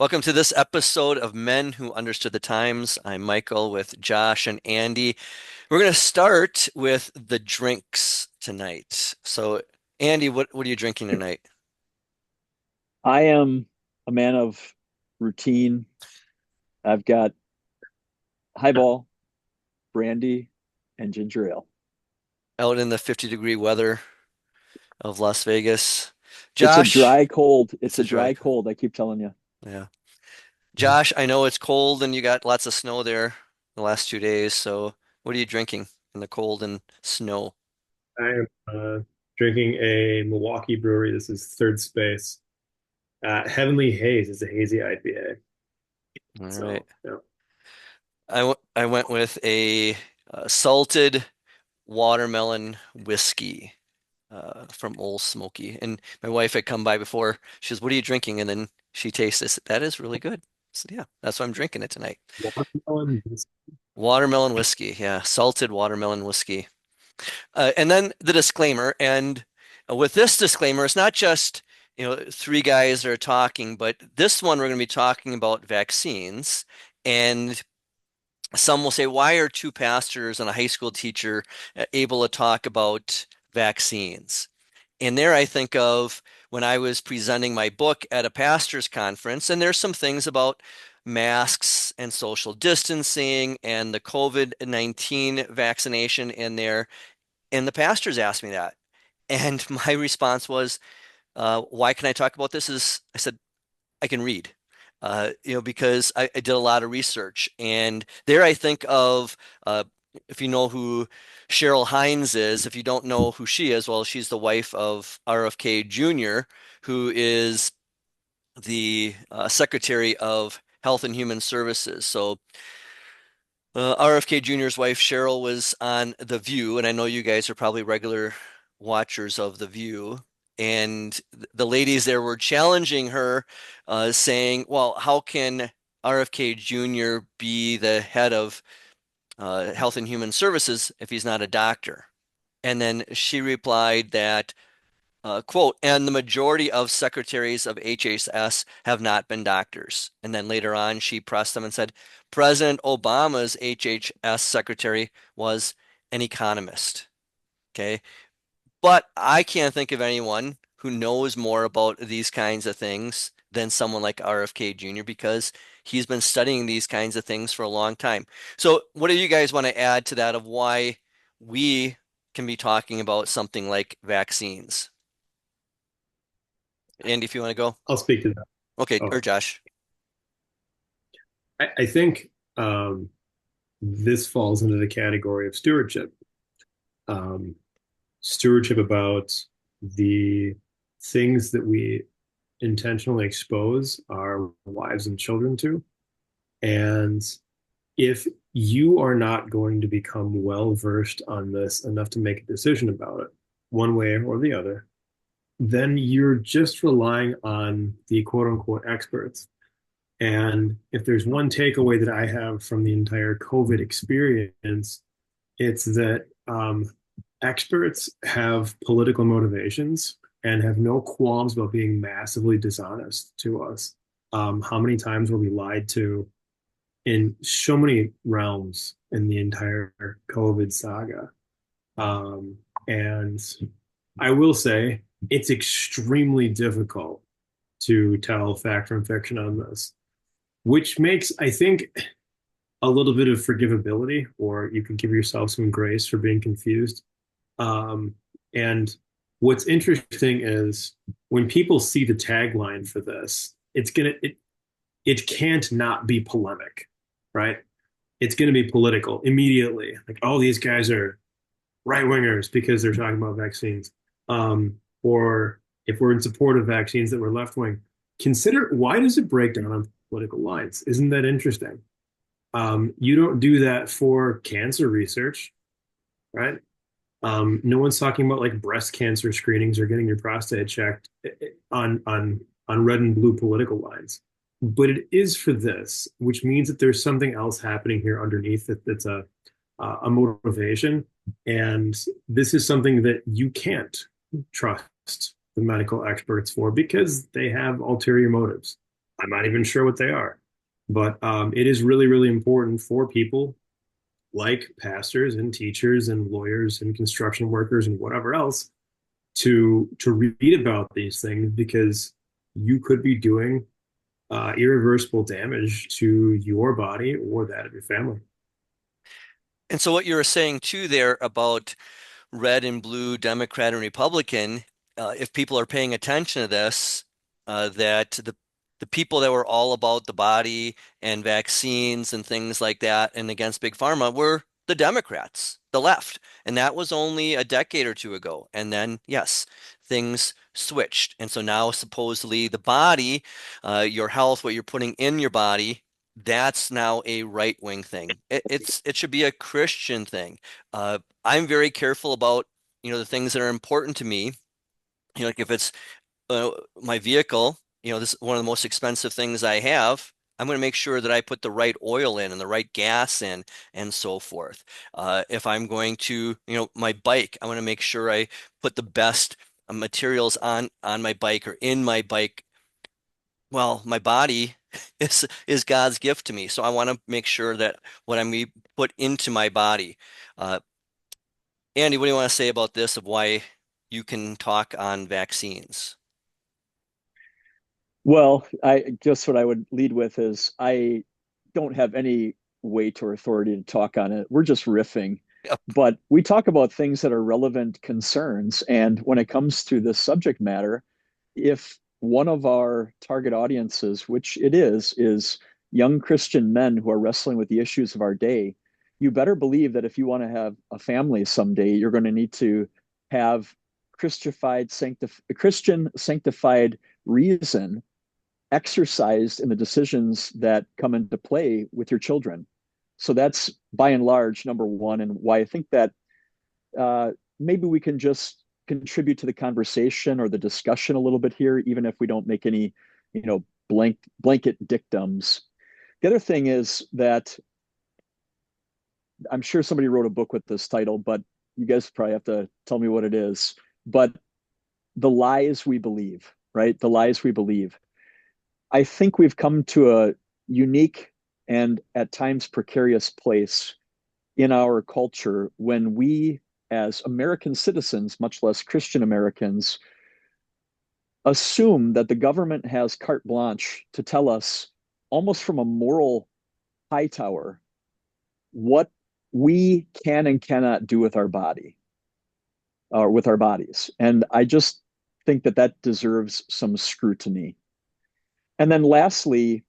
Welcome to this episode of Men Who Understood the Times. I'm Michael with Josh and Andy. We're going to start with the drinks tonight. So, Andy, what are you drinking tonight? I am a man of routine. I've got highball, brandy, and ginger ale. Out in the 50-degree weather of Las Vegas. It's a Josh, dry cold. It's it's a a dry. dry cold. I keep telling you. Yeah. Josh, I know it's cold and you got lots of snow there the last 2 days. So, what are you drinking in the cold and snow? I am drinking a Milwaukee brewery. This is Third Space. Heavenly Haze is a hazy IPA. All right. So, yeah. I went with a salted watermelon whiskey from Old Smoky. And my wife had come by before. She says, "What are you drinking?" And then she tastes this. That is really good. So yeah, that's why I'm drinking it tonight. Watermelon. Watermelon whiskey. Yeah, salted watermelon whiskey. And then the disclaimer. And with this disclaimer, it's not just, three guys are talking, but this one we're going to be talking about vaccines. And some will say, why are two pastors and a high school teacher able to talk about vaccines? And there I think of when I was presenting my book at a pastor's conference, and there's some things about masks and social distancing and the COVID-19 vaccination in there. And the pastors asked me that. And my response was, why can I talk about this? I said, I can read, because I did a lot of research. And there I think of, if you know who Cheryl Hines is, if you don't know who she is, well, she's the wife of RFK Jr., who is the Secretary of Health and Human Services. So RFK Jr.'s wife Cheryl was on The View, and I know you guys are probably regular watchers of The View. And the ladies there were challenging her, saying, "Well, how can RFK Jr. be the head of Health and Human Services if he's not a doctor?" And then she replied that, quote, "and the majority of secretaries of HHS have not been doctors." And then later on, she pressed them and said, "President Obama's HHS secretary was an economist." Okay. But I can't think of anyone who knows more about these kinds of things than someone like RFK Jr. because he's been studying these kinds of things for a long time. So, what do you guys want to add to that of why we can be talking about something like vaccines? Andy, if you want to go. I'll speak to that. Okay, or Oh, Josh. I think this falls into the category of stewardship. Um, Stewardship about the things that we intentionally expose our wives and children to. And if you are not going to become well versed on this enough to make a decision about it, one way or the other, then you're just relying on the quote unquote experts. And if there's one takeaway that I have from the entire COVID experience, it's that experts have political motivations and have no qualms about being massively dishonest to us. How many times were we lied to in so many realms in the entire COVID saga? Um, and I will say it's extremely difficult to tell fact from fiction on this, which makes, I think, a little bit of forgivability, or you can give yourself some grace for being confused. And what's interesting is when people see the tagline for this, it can't not be polemic, right? It's gonna be political immediately. Like, oh, these guys are right wingers because they're talking about vaccines. Or if we're in support of vaccines, that we're left wing. Consider, why does it break down on political lines? Isn't that interesting? You don't do that for cancer research, right? No one's talking about like breast cancer screenings or getting your prostate checked on red and blue political lines. But it is for this, which means that there's something else happening here underneath that's a motivation. And this is something that you can't trust the medical experts for because they have ulterior motives. I'm not even sure what they are. But it is really, really important for people like pastors and teachers and lawyers and construction workers and whatever else to read about these things because you could be doing irreversible damage to your body or that of your family. And so what you were saying too there about red and blue, Democrat and Republican, if people are paying attention to this, that the people that were all about the body and vaccines and things like that and against big pharma were the Democrats, the left. And that was only a decade or two ago. And then, yes, things switched. And so now supposedly the body, your health, what you're putting in your body, that's now a right-wing thing. It should be a Christian thing. I'm very careful about, the things that are important to me. Like if it's my vehicle, this is one of the most expensive things I have. I'm going to make sure that I put the right oil in and the right gas in and so forth. If I'm going to, my bike, I want to make sure I put the best materials on my bike or in my bike. Well, my body is God's gift to me, so I want to make sure that what I'm put into my body. Uh, Andy, what do you want to say about this of why you can talk on vaccines? Well, I just what I would lead with is I don't have any weight or authority to talk on it. We're just riffing, Yep. but we talk about things that are relevant concerns. And when it comes to this subject matter, if one of our target audiences, which it is young Christian men who are wrestling with the issues of our day, you better believe that if you want to have a family someday, you're going to need to have Christian sanctified reason exercised in the decisions that come into play with your children. So that's by and large number one, and why I think that uh, maybe we can just contribute to the conversation or the discussion a little bit here, even if we don't make any, blanket dictums. The other thing is that I'm sure somebody wrote a book with this title, but you guys probably have to tell me what it is. But the lies we believe, right? The lies we believe. I think we've come to a unique and at times precarious place in our culture when we, as American citizens, much less Christian Americans, assume that the government has carte blanche to tell us almost from a moral high tower what we can and cannot do with our body or with our bodies. And I just think that that deserves some scrutiny. And then lastly,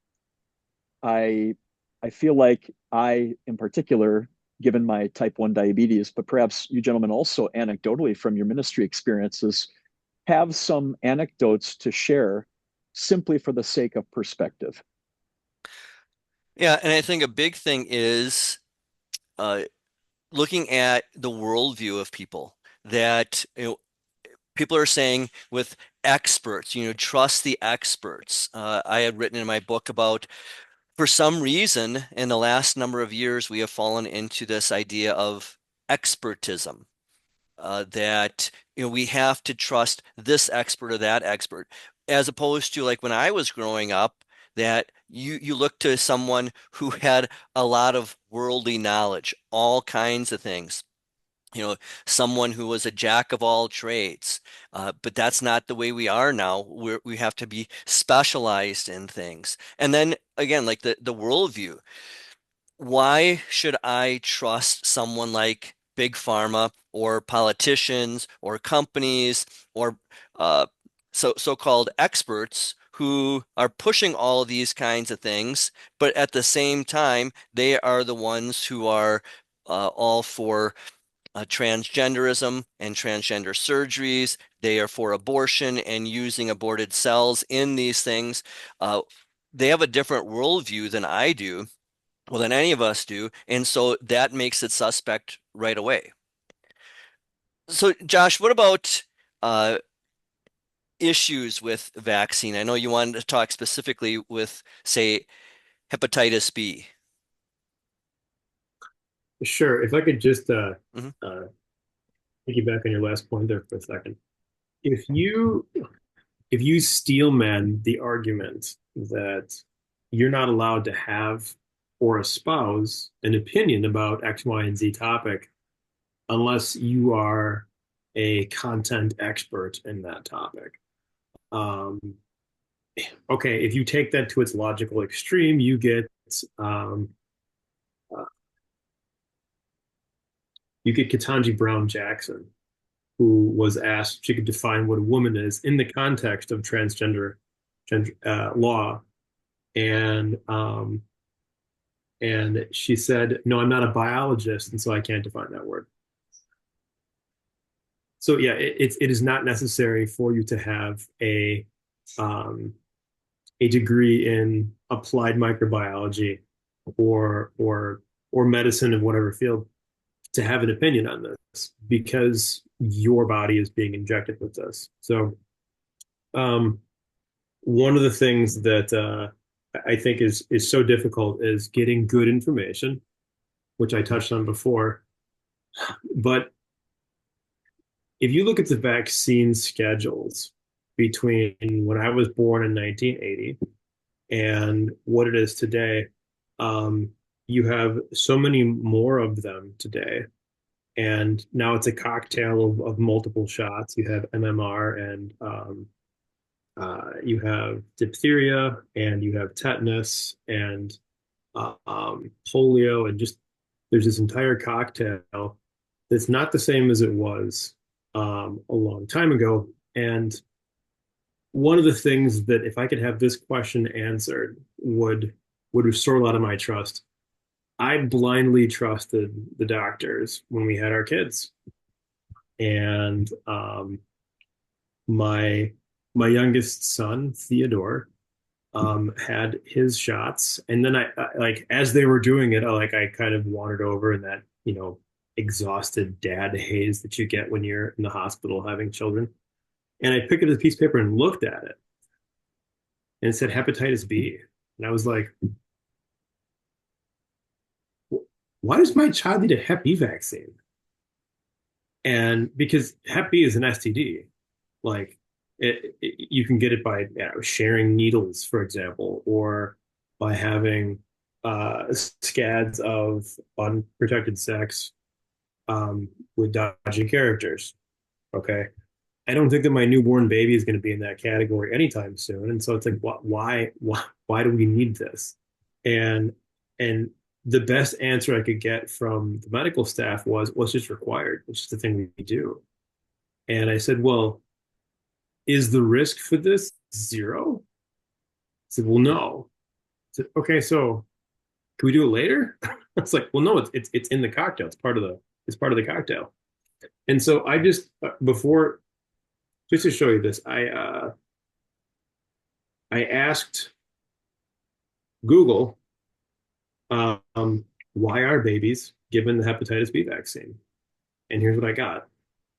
I I feel like I, in particular, given my type 1 diabetes, but perhaps you gentlemen also anecdotally from your ministry experiences, have some anecdotes to share simply for the sake of perspective. Yeah, and I think a big thing is uh, looking at the worldview of people that people are saying with experts, trust the experts. I had written in my book about for some reason in the last number of years we have fallen into this idea of expertism. That we have to trust this expert or that expert, as opposed to like when I was growing up, that you look to someone who had a lot of worldly knowledge, all kinds of things. Someone who was a jack of all trades. But that's not the way we are now. We have to be specialized in things. And then again, like the worldview. Why should I trust someone like big pharma or politicians or companies or uh, so-called experts who are pushing all these kinds of things, but at the same time, they are the ones who are all for transgenderism and transgender surgeries. They are for abortion and using aborted cells in these things. Uh, they have a different worldview than I do, well, than any of us do. And so that makes it suspect right away. So, Josh, what about uh, issues with vaccine? I know you wanted to talk specifically with, say, hepatitis B. Sure. If I could just Hmm. uh, piggyback on your last point there for a second. If you if you steel man the argument that you're not allowed to have or espouse an opinion about X, Y, and Z topic unless you are a content expert in that topic. Um, okay, if you take that to its logical extreme, um, uh, you get Ketanji Brown Jackson, who was asked if she could define what a woman is in the context of law, and and she said, "No, I'm not a biologist, and so I can't define that word." So yeah, it is not necessary for you to have um, a degree in applied microbiology or medicine of whatever field to have an opinion on this because your body is being injected with this. So um, one of the things that I think is so difficult is getting good information, which I touched on before. But if you look at the vaccine schedules between when I was born in 1980 and what it is today, um, you have so many more of them today. And now it's a cocktail of multiple shots. You have MMR and you have diphtheria and you have tetanus and polio and just there's this entire cocktail that's not the same as it was a long time ago. And one of the things that if I could have this question answered would restore a lot of my trust. I blindly trusted the doctors when we had our kids, and my my youngest son Theodore had his shots, and then I like as they were doing it, I kind of wandered over in that exhausted dad haze that you get when you're in the hospital having children, and I picked up a piece of paper and looked at it, and it said hepatitis B, and I was like, why does my child need a Hep B vaccine? And because Hep B is an STD, like you can get it by sharing needles, for example, or by having scads of unprotected sex with dodgy characters. Okay. I don't think that my newborn baby is going to be in that category anytime soon. And so it's like, why do we need this? And, and the best answer I could get from the medical staff was, well, it's just required. It's just the thing we do. And I said, well, is the risk for this zero? I said, well, no. I said, okay, so can we do it later? It's like, well, no, it's in the cocktail. It's part of the cocktail. And so I just before just to show you this, I asked Google, why are babies given the hepatitis B vaccine? And here's what I got.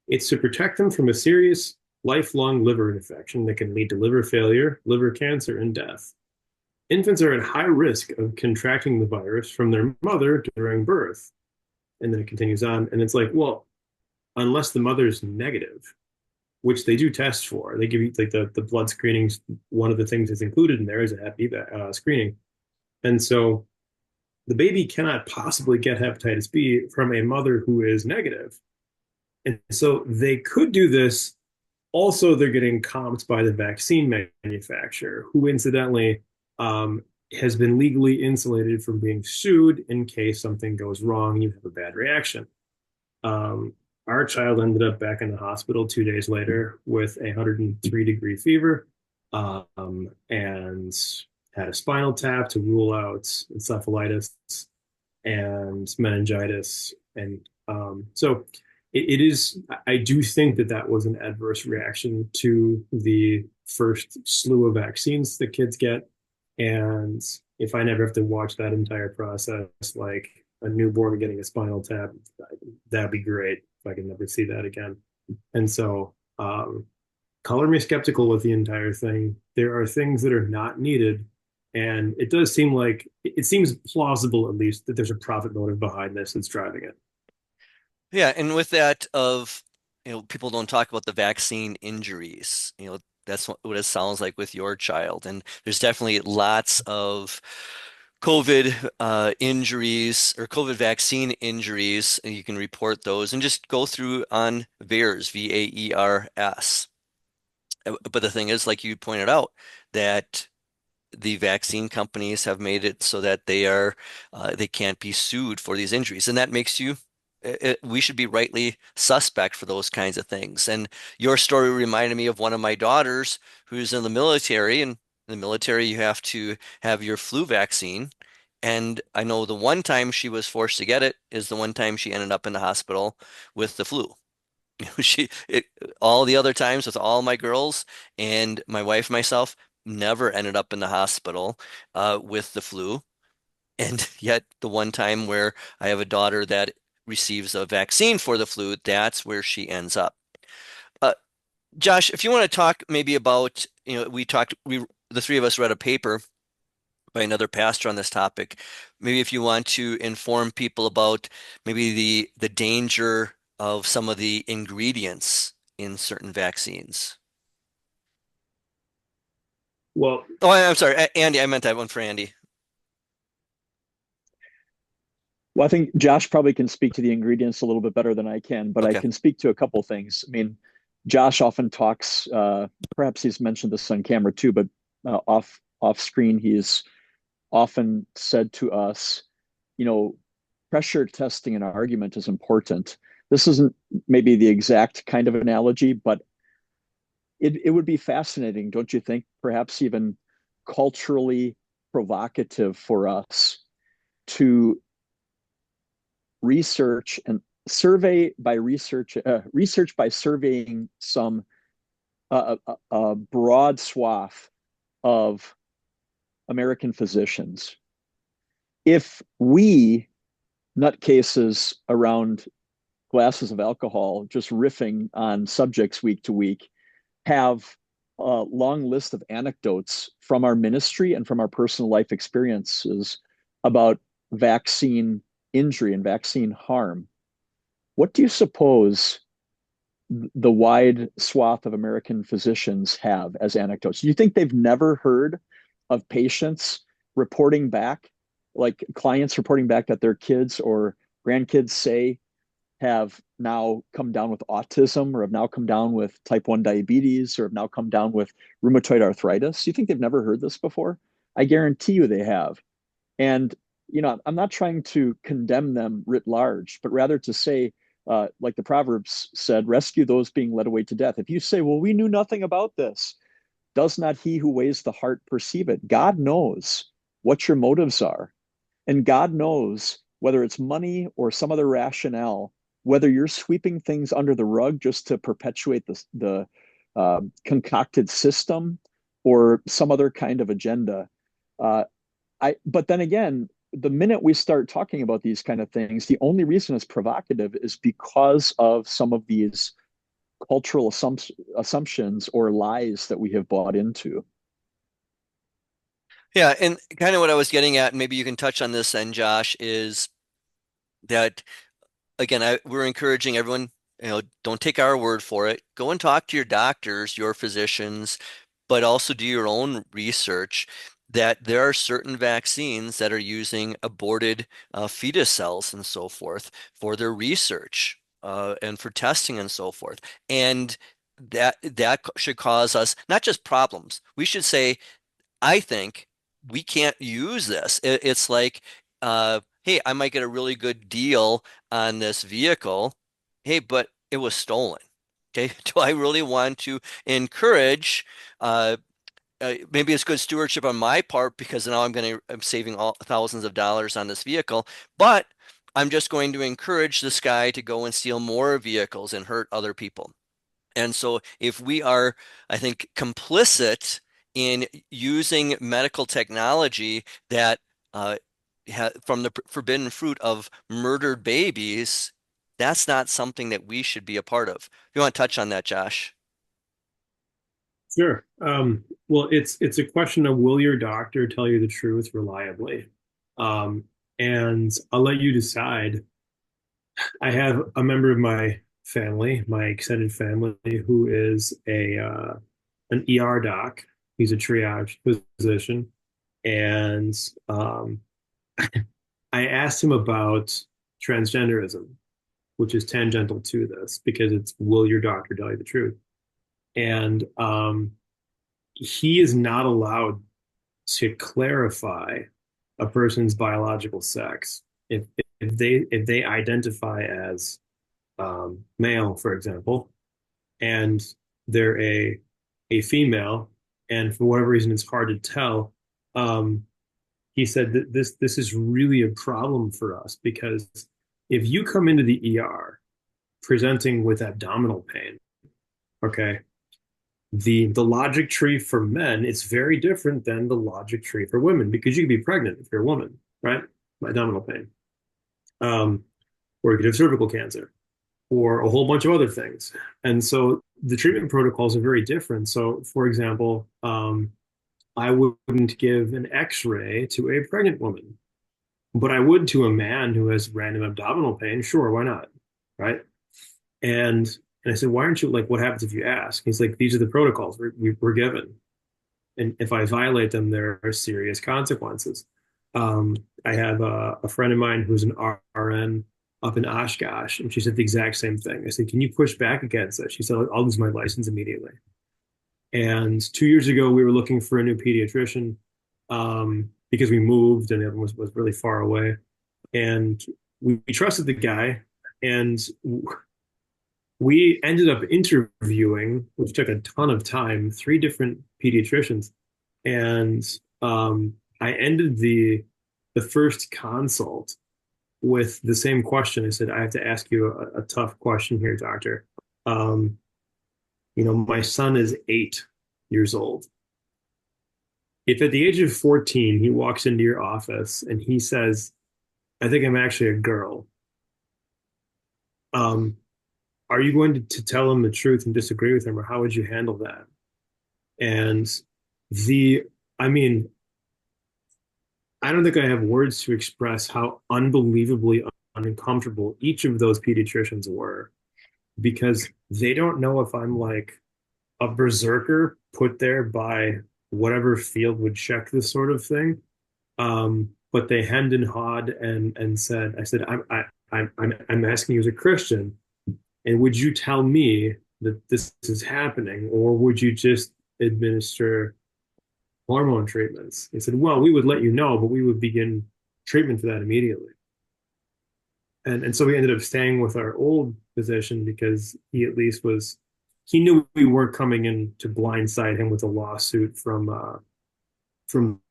It's to protect them from a serious lifelong liver infection that can lead to liver failure, liver cancer, and death. Infants are at high risk of contracting the virus from their mother during birth. And then it continues on. And it's like, well, unless the mother's negative, which they do test for, they give you like the blood screenings. One of the things that's included in there is a Hep B screening. And so the baby cannot possibly get hepatitis B from a mother who is negative. And so they could do this. Also, they're getting comped by the vaccine manufacturer, who incidentally has been legally insulated from being sued in case something goes wrong and you have a bad reaction. Our child ended up back in the hospital 2 days later with a 103-degree fever and had a spinal tap to rule out encephalitis and meningitis. And so it is, I do think that that was an adverse reaction to the first slew of vaccines that kids get. And if I never have to watch that entire process, like a newborn getting a spinal tap, that'd be great if I can never see that again. And so, color me skeptical with the entire thing. There are things that are not needed. And it does seem like it seems plausible, at least, that there's a profit motive behind this that's driving it. Yeah, and with that of, people don't talk about the vaccine injuries. That's what it sounds like with your child. And there's definitely lots of COVID injuries or COVID vaccine injuries, and you can report those and just go through on VAERS, VAERS. But the thing is, like you pointed out, that the vaccine companies have made it so that they can't be sued for these injuries, and that makes we should be rightly suspect for those kinds of things. And your story reminded me of one of my daughters who's in the military, and in the military you have to have your flu vaccine. And I know the one time she was forced to get it is the one time she ended up in the hospital with the flu. She it, all the other times with all my girls and my wife, myself, never ended up in the hospital with the flu. And yet the one time where I have a daughter that receives a vaccine for the flu, that's where she ends up. Uh, Josh, if you want to talk maybe about, the three of us read a paper by another pastor on this topic. Maybe if you want to inform people about maybe the danger of some of the ingredients in certain vaccines. Well, Oh, I'm sorry, Andy. I meant that one for Andy. Well, I think Josh probably can speak to the ingredients a little bit better than I can, but I Okay. can speak to a couple things. I mean, Josh often talks, perhaps he's mentioned this on camera too, but off screen, he's often said to us, you know, pressure testing an argument is important. This isn't maybe the exact kind of analogy, but it would be fascinating, don't you think? Perhaps even culturally provocative for us to research and survey by research, research by surveying some a broad swath of American physicians. If we nutcases around glasses of alcohol, just riffing on subjects week to week, have a long list of anecdotes from our ministry and from our personal life experiences about vaccine injury and vaccine harm. What do you suppose the wide swath of American physicians have as anecdotes? Do you think they've never heard of patients reporting back, like clients reporting back that their kids or grandkids say have now come down with autism or have now come down with type 1 diabetes or have now come down with rheumatoid arthritis? You think they've never heard this before? I guarantee you they have. And, I'm not trying to condemn them writ large, but rather to say, like the Proverbs said, rescue those being led away to death. If you say, well, we knew nothing about this, does not he who weighs the heart perceive it? God knows what your motives are. And God knows whether it's money or some other rationale, whether you're sweeping things under the rug just to perpetuate the concocted system or some other kind of agenda. Uh, but then again, the minute we start talking about these kind of things, the only reason it's provocative is because of some of these cultural assumptions or lies that we have bought into. Yeah, and kind of what I was getting at, and maybe you can touch on this then, Josh, is that again, we're encouraging everyone, don't take our word for it. Go and talk to your doctors, your physicians, but also do your own research that there are certain vaccines that are using aborted fetus cells and so forth for their research and for testing and so forth. And that should cause us not just problems. We should say, I think we can't use this. It's like, hey, I might get a really good deal on this vehicle. Hey, but it was stolen. Okay, do I really want to encourage? Maybe it's good stewardship on my part because now I'm saving all thousands of dollars on this vehicle, but I'm just going to encourage this guy to go and steal more vehicles and hurt other people. And so, if we are, I think, complicit in using medical technology that from the forbidden fruit of murdered babies, that's not something that we should be a part of. You want to touch on that, Josh? sure. Well, it's a question of will your doctor tell you the truth reliably? Um, and I'll let you decide. I have a member of my family, my extended family, who is an ER doc. He's a triage physician, and I asked him about transgenderism, which is tangential to this because it's will your doctor tell you the truth? And he is not allowed to clarify a person's biological sex if they identify as male, for example, and they're a female, and for whatever reason it's hard to tell. Um, he said that this is really a problem for us because if you come into the ER presenting with abdominal pain, okay, the logic tree for men is very different than the logic tree for women because you can be pregnant if you're a woman, right? Abdominal pain, um, or you could have cervical cancer, or a whole bunch of other things. And so the treatment protocols are very different. So, for example, I wouldn't give an X-ray to a pregnant woman, but I would to a man who has random abdominal pain. Sure, why not? Right? And I said, why aren't you like, what happens if you ask? He's like, these are the protocols we're given. And if I violate them, there are serious consequences. I have a friend of mine who's an RN up in Oshkosh, and she said the exact same thing. I said, can you push back against that? She said, I'll lose my license immediately. And 2 years ago, we were looking for a new pediatrician because we moved and it was really far away. And we trusted the guy, and we ended up interviewing, which took a ton of time, 3 different pediatricians. And I ended the first consult with the same question. I said, I have to ask you a tough question here, doctor. Um, my son is 8 years old. If at the age of 14, he walks into your office and he says, I think I'm actually a girl, um, are you going to tell him the truth and disagree with him, or how would you handle that? And the, I mean, I don't think I have words to express how unbelievably uncomfortable each of those pediatricians were because they don't know if I'm like a berserker put there by whatever field would check this sort of thing. But they hemmed and hawed and said, I said, I'm asking you as a Christian, and would you tell me that this is happening, or would you just administer hormone treatments? They said, well, we would let you know, but we would begin treatment for that immediately. And so we ended up staying with our old physician because he at least he knew we weren't coming in to blindside him with a lawsuit from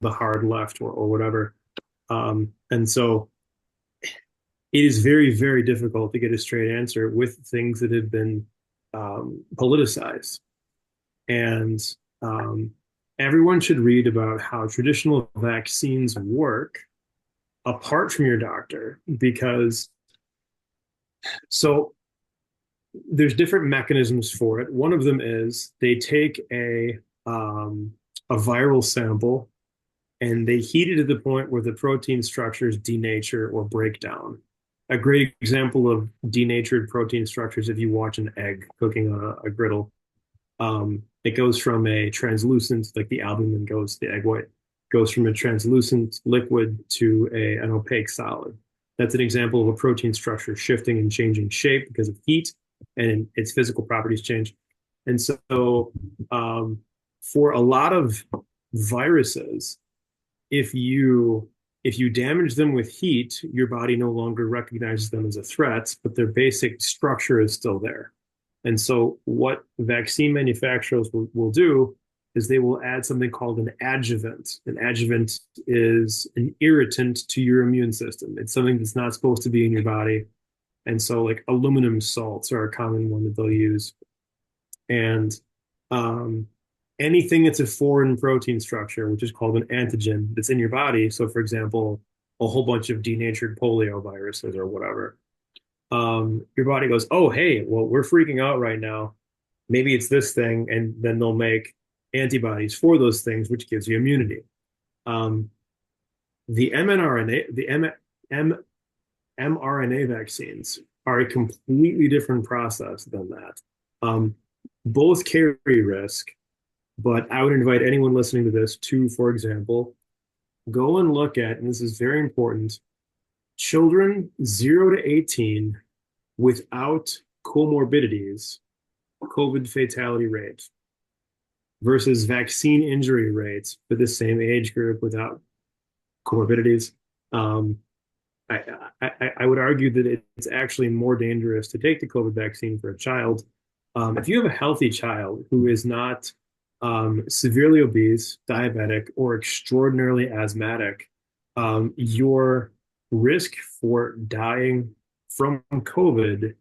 the hard left or whatever. And so it is very, very difficult to get a straight answer with things that have been politicized. And everyone should read about how traditional vaccines work apart from your doctor, because so there's different mechanisms for it. One of them is they take a viral sample and they heat it to the point where the protein structures denature or break down. A great example of denatured protein structures, if you watch an egg cooking on a griddle, it goes from a translucent, like the albumin goes, the egg white goes from a translucent liquid to an opaque solid. That's an example of a protein structure shifting and changing shape because of heat and its physical properties change. And so for a lot of viruses, if you damage them with heat, your body no longer recognizes them as a threat, but their basic structure is still there. And so what vaccine manufacturers will do is they will add something called an adjuvant. An adjuvant is an irritant to your immune system. It's something that's not supposed to be in your body. And so like aluminum salts are a common one that they'll use. And anything that's a foreign protein structure, which is called an antigen, that's in your body. So, for example, a whole bunch of denatured polio viruses or whatever. Your body goes, oh, hey, well, we're freaking out right now. Maybe it's this thing. And then they'll make antibodies for those things, which gives you immunity. The mRNA, mRNA vaccines are a completely different process than that. Both carry risk. But I would invite anyone listening to this to, for example, go and look at, and this is very important, children 0 to 18 without comorbidities, COVID fatality rate versus vaccine injury rates for the same age group without comorbidities. Um, I, I would argue that it's actually more dangerous to take the COVID vaccine for a child. If you have a healthy child who is not severely obese, diabetic, or extraordinarily asthmatic, your risk for dying from COVID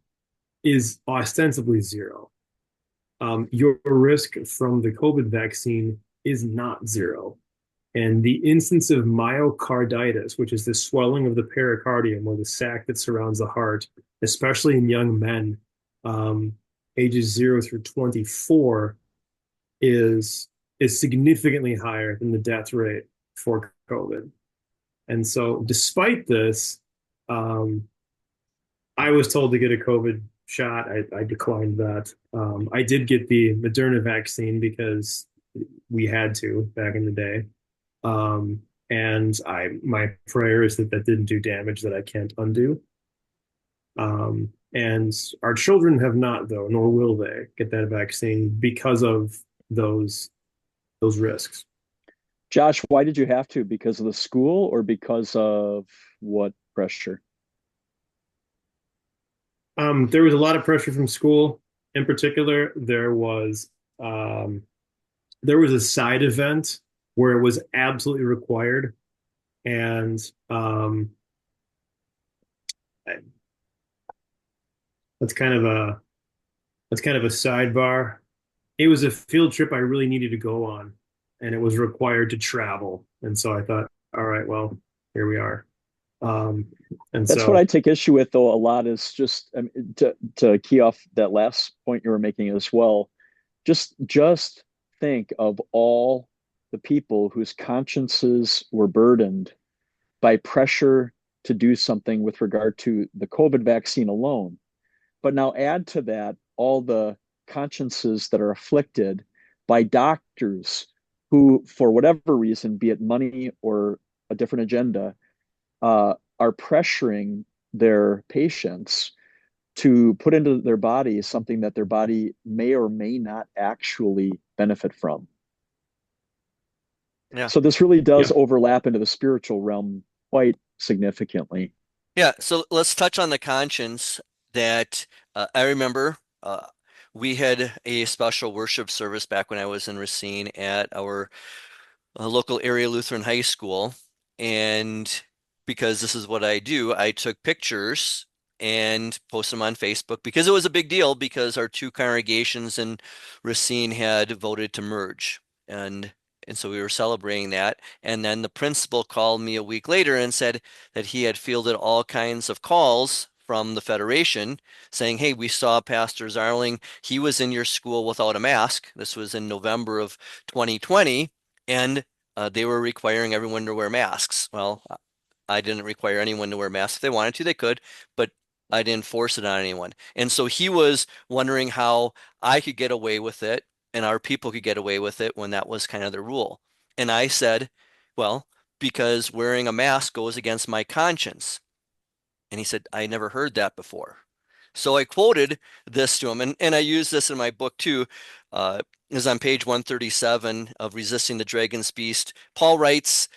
is ostensibly zero. Your risk from the COVID vaccine is not zero. And the instance of myocarditis, which is the swelling of the pericardium or the sac that surrounds the heart, especially in young men, um, ages 0 through 24, is significantly higher than the death rate for COVID. And so, despite this, um, I was told to get a COVID shot. I declined that. I did get the Moderna vaccine because we had to back in the day. And my prayer is that that didn't do damage that I can't undo. And our children have not, though, nor will they get that vaccine because of those those risks. Josh, why did you have to? Because of the school or because of what pressure? There was a lot of pressure from school. In particular, um, there was a side event where it was absolutely required, and that's kind of a sidebar. It was a field trip I really needed to go on, and it was required to travel. And so I thought, all right, well, here we are. Um, and That's what so, I take issue with, though, a lot is just to key off that last point you were making as well. Just think of all the people whose consciences were burdened by pressure to do something with regard to the COVID vaccine alone. But now add to that all the consciences that are afflicted by doctors who, for whatever reason, be it money or a different agenda, are pressuring their patients to put into their body something that their body may or may not actually benefit from. Yeah. So this really does yeah, overlap into the spiritual realm quite significantly. Yeah. So let's touch on the conscience that I remember we had a special worship service back when I was in Racine at our local area Lutheran high school. And because this is what I do, I took pictures and posted them on Facebook because it was a big deal because our two congregations in Racine had voted to merge. And and so we were celebrating that. And then the principal called me a week later and said that he had fielded all kinds of calls from the Federation saying, "Hey, we saw Pastor Zarling. He was in your school without a mask." This was in November of 2020 and they were requiring everyone to wear masks. Well, I didn't require anyone to wear masks. If they wanted to, they could, but I didn't force it on anyone. And so he was wondering how I could get away with it and our people could get away with it when that was kind of the rule. And I said, well, because wearing a mask goes against my conscience. And he said, I never heard that before. So I quoted this to him, and I use this in my book too. Is on page 137 of Resisting the Dragon's Beast. Paul writes,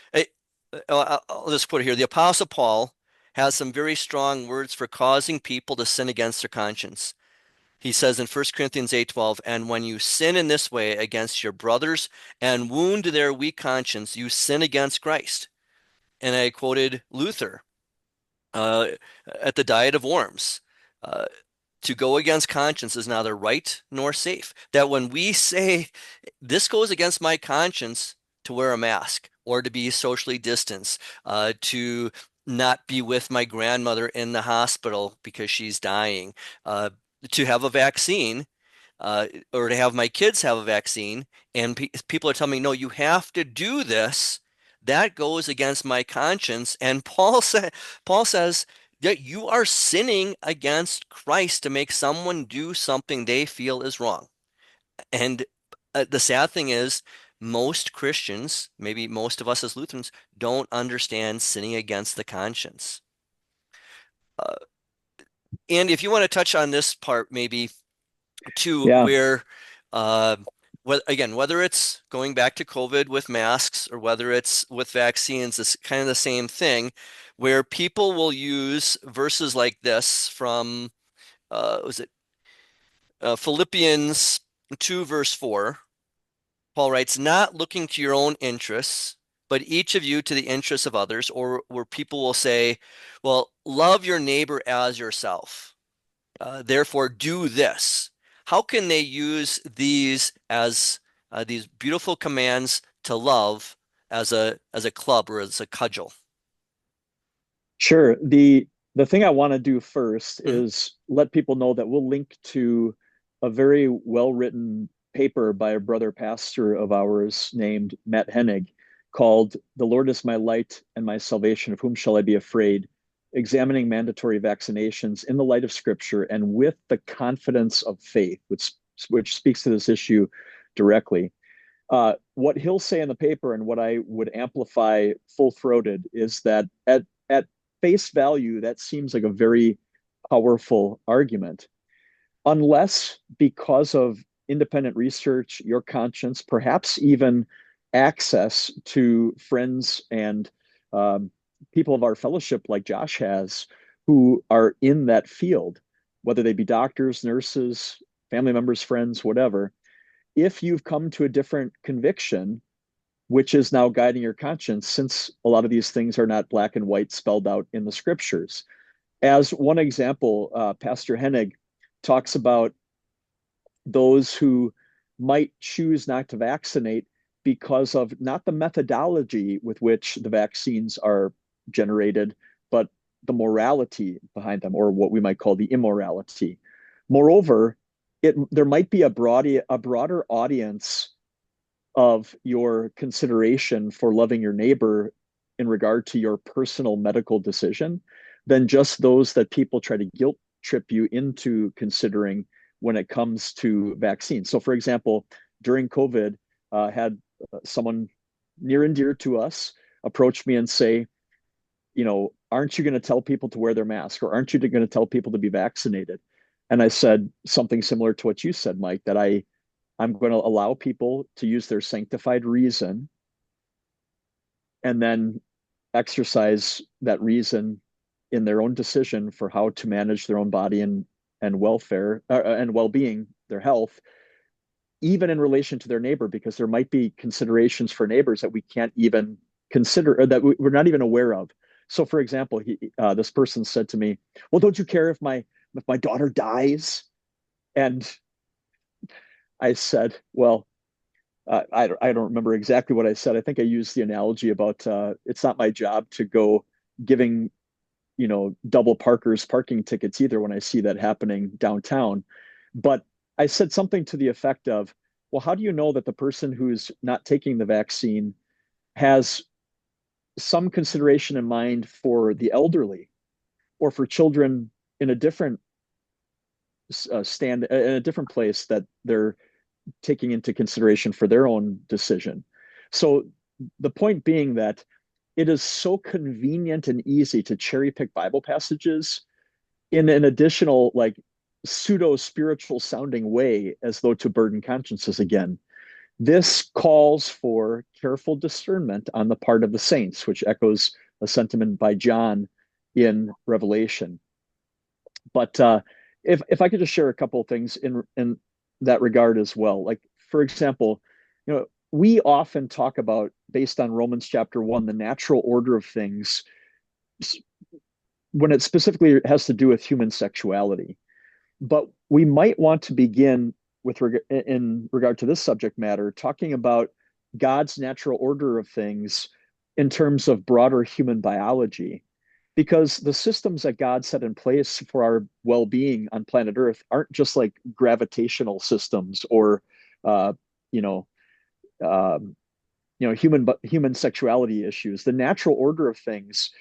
I'll just quote it here. The Apostle Paul has some very strong words for causing people to sin against their conscience. He says in 1 Corinthians 8:12, and when you sin in this way against your brothers and wound their weak conscience, you sin against Christ. And I quoted Luther uh, at the Diet of Worms. Uh, to go against conscience is neither right nor safe. That when we say this goes against my conscience to wear a mask or to be socially distanced, to not be with my grandmother in the hospital because she's dying, to have a vaccine, or to have my kids have a vaccine, and people are telling me, no, you have to do this. That goes against my conscience. And Paul says that you are sinning against Christ to make someone do something they feel is wrong. And The sad thing is, most Christians, maybe most of us as Lutherans, don't understand sinning against the conscience. Uh, and if you want to touch on this part, maybe to Yeah, where, uh, again, whether it's going back to COVID with masks or whether it's with vaccines, it's kind of the same thing, where people will use verses like this from, was it Philippians 2, verse 4. Paul writes, not looking to your own interests, but each of you to the interests of others, or where people will say, well, love your neighbor as yourself. Therefore, do this. How can they use these as these beautiful commands to love as a club or as a cudgel? sure. The thing I want to do first Mhm. is let people know that we'll link to a very well-written paper by a brother pastor of ours named Matt Hennig called "The Lord is My Light and My Salvation, of whom shall I be afraid?" Examining mandatory vaccinations in the light of Scripture and with the confidence of faith, which speaks to this issue directly. What he'll say in the paper and what I would amplify full throated is that at face value, that seems like a very powerful argument, unless because of independent research, your conscience, perhaps even access to friends and um, people of our fellowship, like Josh has, who are in that field, whether they be doctors, nurses, family members, friends, whatever. If you've come to a different conviction, which is now guiding your conscience, since a lot of these things are not black and white spelled out in the scriptures. As one example, Pastor Hennig talks about those who might choose not to vaccinate because of not the methodology with which the vaccines are generated, but the morality behind them, or what we might call the immorality. Moreover, there might be a broader audience of your consideration for loving your neighbor in regard to your personal medical decision than just those that people try to guilt trip you into considering when it comes to vaccines. So, for example, during COVID, had someone near and dear to us approach me and say, aren't you going to tell people to wear their mask, or aren't you going to tell people to be vaccinated? And I said something similar to what you said, Mike, that I'm going to allow people to use their sanctified reason and then exercise that reason in their own decision for how to manage their own body and welfare and well-being, their health, even in relation to their neighbor, because there might be considerations for neighbors that we can't even consider or that we're not even aware of. So, for example, this person said to me, "Well, don't you care if my daughter dies?" And I said, "Well, I don't remember exactly what I said. I think I used the analogy about it's not my job to go giving double parkers parking tickets either when I see that happening downtown. But I said something to the effect of, well, how do you know that the person who's not taking the vaccine has some consideration in mind for the elderly or for children in a different stand in a different place that they're taking into consideration for their own decision?" So the point being that it is so convenient and easy to cherry pick Bible passages in an additional, like, pseudo spiritual sounding way as though to burden consciences again. This calls for careful discernment on the part of the saints, which echoes a sentiment by John in Revelation. But if I could just share a couple of things in that regard as well, like, for example, we often talk about, based on Romans chapter 1, the natural order of things when it specifically has to do with human sexuality. But we might want to begin in regard to this subject matter, talking about God's natural order of things in terms of broader human biology, because the systems that God set in place for our well-being on planet Earth aren't just like gravitational systems or, uh, you know, um, human sexuality issues. The natural order of things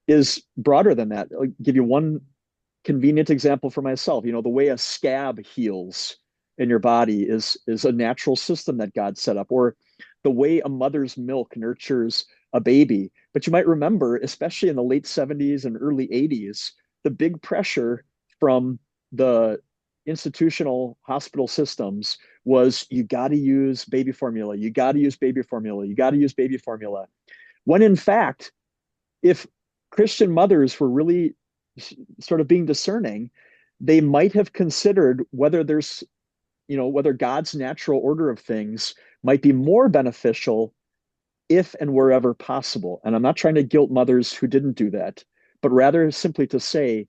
is broader than that. I'll give you one convenient example for myself. The way a scab heals in your body is a natural system that God set up, or the way a mother's milk nurtures a baby. But you might remember, especially in the late 70s and early 80s, the big pressure from the institutional hospital systems was you got to use baby formula, you got to use baby formula, you got to use baby formula. When in fact, if Christian mothers were really sort of being discerning, they might have considered whether there's, whether God's natural order of things might be more beneficial if and wherever possible. And I'm not trying to guilt mothers who didn't do that, but rather simply to say,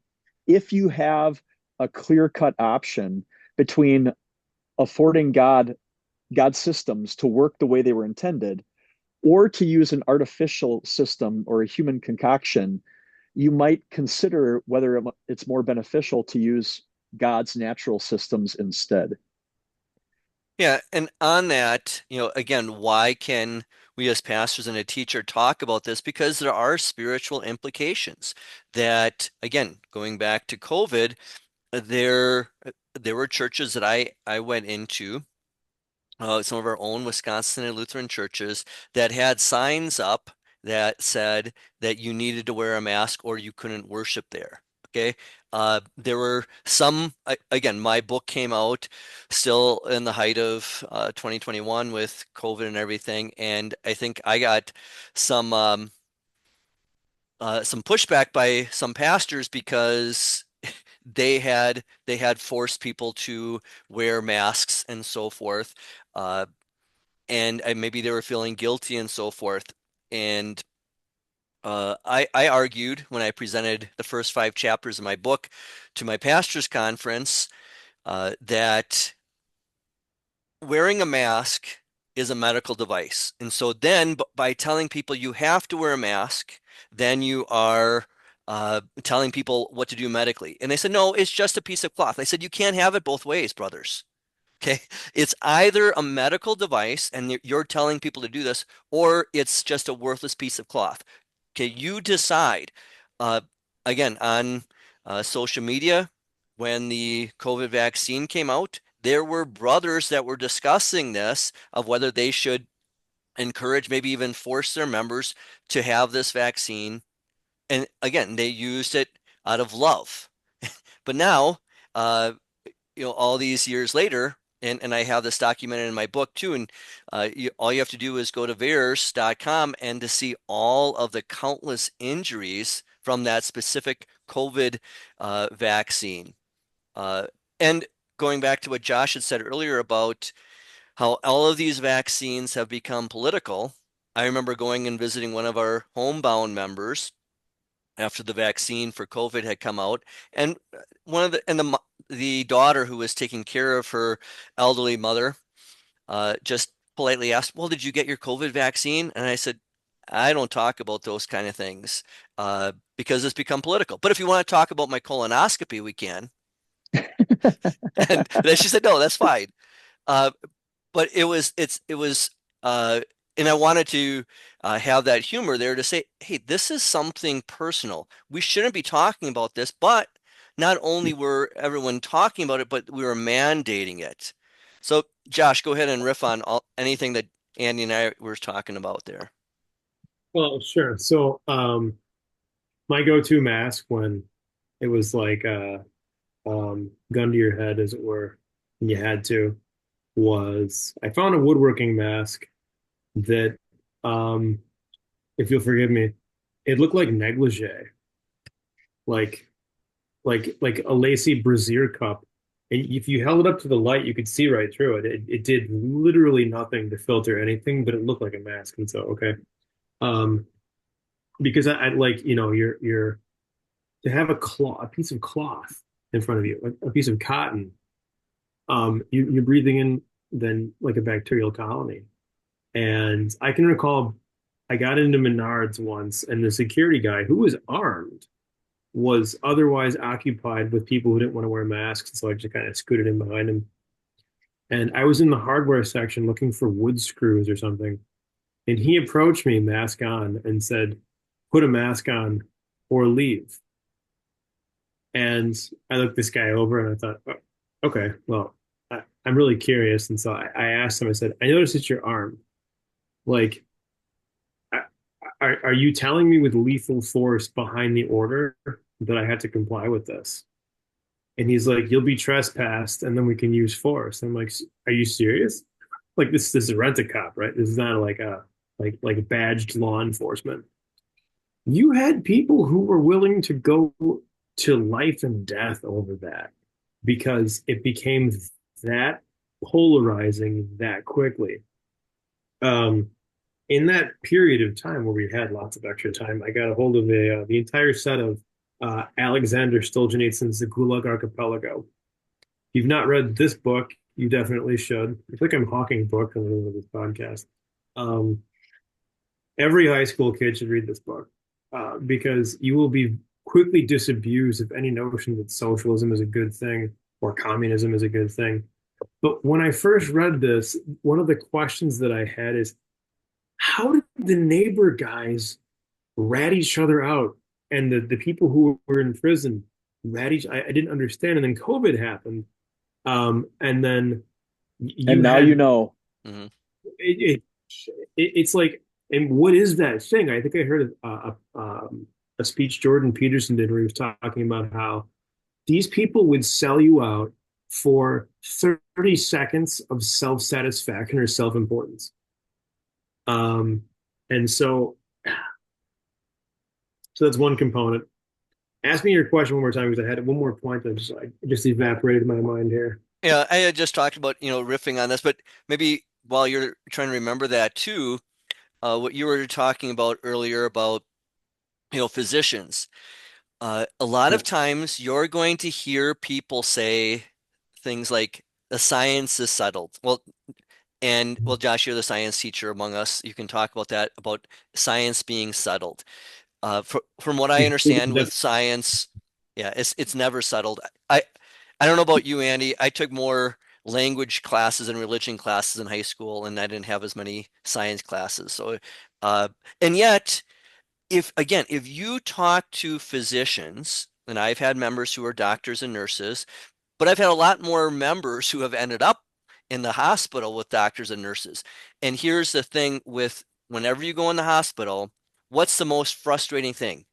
if you have a clear-cut option between affording God's systems to work the way they were intended, or to use an artificial system or a human concoction, you might consider whether it's more beneficial to use God's natural systems instead. Yeah, and on that, again, why can we as pastors and a teacher talk about this? Because there are spiritual implications that, again, going back to COVID, there were churches that I went into, some of our own Wisconsin and Lutheran churches that had signs up that said that you needed to wear a mask or you couldn't worship there. Okay. There were some, again, my book came out still in the height of 2021 with COVID and everything. And I think I got some, some pushback by some pastors because they had forced people to wear masks and so forth. Uh, and maybe they were feeling guilty and so forth. And I argued when I presented the first 5 chapters of my book to my pastor's conference that wearing a mask is a medical device. And so then by telling people you have to wear a mask, then you are telling people what to do medically. And they said, no, it's just a piece of cloth. I said, you can't have it both ways, brothers. Okay. It's either a medical device and you're telling people to do this, or it's just a worthless piece of cloth. Okay. You decide. Uh, Again, on social media, when the COVID vaccine came out, there were brothers that were discussing this of whether they should encourage, maybe even force their members to have this vaccine. And again, they used it out of love. But now, uh, all these years later, and I have this documented in my book too, and all you have to do is go to VAERS.com and to see all of the countless injuries from that specific COVID vaccine. Uh, and going back to what Josh had said earlier about how all of these vaccines have become political, I remember going and visiting one of our homebound members after the vaccine for COVID had come out, and the daughter who was taking care of her elderly mother just politely asked, "Well, did you get your COVID vaccine?" And I said, "I don't talk about those kind of things because it's become political. But if you want to talk about my colonoscopy, we can." And then she said, "No, that's fine." Uh, but it was uh and I wanted to have that humor there to say, hey, this is something personal. We shouldn't be talking about this, but not only were everyone talking about it, but we were mandating it. So Josh, go ahead and riff on anything that Andy and I were talking about there. Well, sure. So, my go-to mask when it was like gun to your head, as it were, and you had to, was I found a woodworking mask that, um, if you'll forgive me, it looked like negligee, like like a lacy brassiere cup. And if you held it up to the light, you could see right through it. It did literally nothing to filter anything, but it looked like a mask. And so, okay, um, because I like you're to have a piece of cloth in front of you, a piece of cotton. You're breathing in then like a bacterial colony. And I can recall I got into Menards once, and the security guy, who was armed, was otherwise occupied with people who didn't want to wear masks. So I just kind of scooted in behind him. And I was in the hardware section looking for wood screws or something. And he approached me, mask on, and said, "Put a mask on or leave." And I looked this guy over and I thought, oh, okay, well, I'm really curious. And so I asked him, I said, I noticed it's your arm. Like, are you telling me with lethal force behind the order that I had to comply with this? And he's like, you'll be trespassed and then we can use force. I'm like, are you serious? Like this is a rent-a-cop, right? This is not like a like badged law enforcement. You had people who were willing to go to life and death over that because it became that polarizing that quickly. Um, in that period of time where we had lots of extra time, I got a hold of the entire set of Alexander Solzhenitsyn's The Gulag Archipelago. If you've not read this book, you definitely should. I feel like I'm hawking books on the end of this podcast. Um, every high school kid should read this book because you will be quickly disabused of any notion that socialism is a good thing or communism is a good thing. But when I first read this, one of the questions that I had is, how did the neighbor guys rat each other out? And the people who were in prison rat each, I didn't understand. And then COVID happened. And then And you now had you know. Hmm. it, it's like, and what is that thing? I think I heard a speech Jordan Peterson did where he was talking about how these people would sell you out for 30 seconds of self-satisfaction or self-importance. Um, and so that's one component. Ask me your question one more time because I had one more point that just evaporated in my mind here. Yeah, I had just talked about, riffing on this, but maybe while you're trying to remember that too, what you were talking about earlier about, physicians. A lot Yeah. of times you're going to hear people say things like the science is settled. Well, Josh, you're the science teacher among us. You can talk about that, about science being settled. From what I understand with science, yeah, it's never settled. I I don't know about you, Andy. I took more language classes and religion classes in high school, and I didn't have as many science classes. So, uh, and yet, if you talk to physicians, and I've had members who are doctors and nurses, but I've had a lot more members who have ended up in the hospital with doctors and nurses. And here's the thing with whenever you go in the hospital, what's the most frustrating thing?